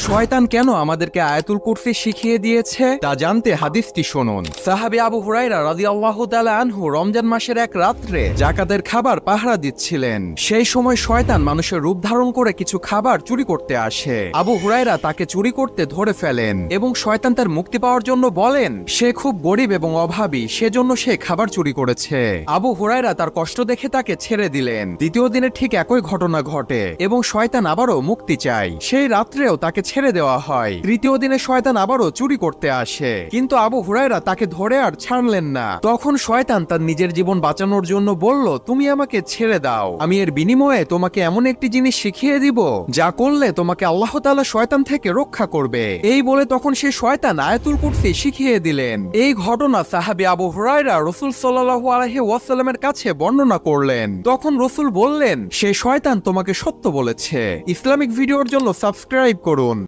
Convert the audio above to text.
শয়তান কেন আমাদেরকে আয়াতুল কুরসি শিখিয়ে দিয়েছে তা জানতে হাদিসটি শুনুন। সাহাবী আবু হুরায়রা রাদিয়াল্লাহু তাআলা আনহু রমজান মাসের এক রাত্রে যাকাতের খাবার পাহারা দিচ্ছিলেন। সেই সময় শয়তান মানুষের রূপ ধারণ করে কিছু খাবার চুরি করতে আসে। আবু হুরায়রা তাকে চুরি করতে ধরে ফেলেন এবং শয়তান তার মুক্তি পাওয়ার জন্য বলেন সে খুব গরিব এবং অভাবী, সেজন্য সে খাবার চুরি করেছে। আবু হুরায়রা তার কষ্ট দেখে তাকে ছেড়ে দিলেন। দ্বিতীয় দিনে ঠিক একই ঘটনা ঘটে এবং শয়তান আবারও মুক্তি চায়। সেই রাত্রেও তাকে ছেড়ে দেওয়া হয়। তৃতীয় দিনে শয়তান আবারও চুরি করতে আসে, কিন্তু আবু হুরায়রা তাকে ধরে আর ছাড়লেন না। তখন শয়তান তার নিজের জীবন বাঁচানোর জন্য বলল, তুমি আমাকে ছেড়ে দাও, আমি এর বিনিময়ে তোমাকে এমন একটি জিনিস শিখিয়ে দিব যা করলে তোমাকে আল্লাহ তাআলা শয়তান থেকে রক্ষা করবে। এই বলে তখন সে শয়তান আয়াতুল কুরসি শিখিয়ে দিলেন। এই ঘটনা সাহাবী আবু হুরায়রা রাসূল সাল্লাল্লাহু আলাইহি ওয়াসাল্লামের কাছে বর্ণনা করলেন। তখন রাসূল বললেন, সে শয়তান তোমাকে সত্য বলেছে। ইসলামিক ভিডিওর জন্য সাবস্ক্রাইব করুন।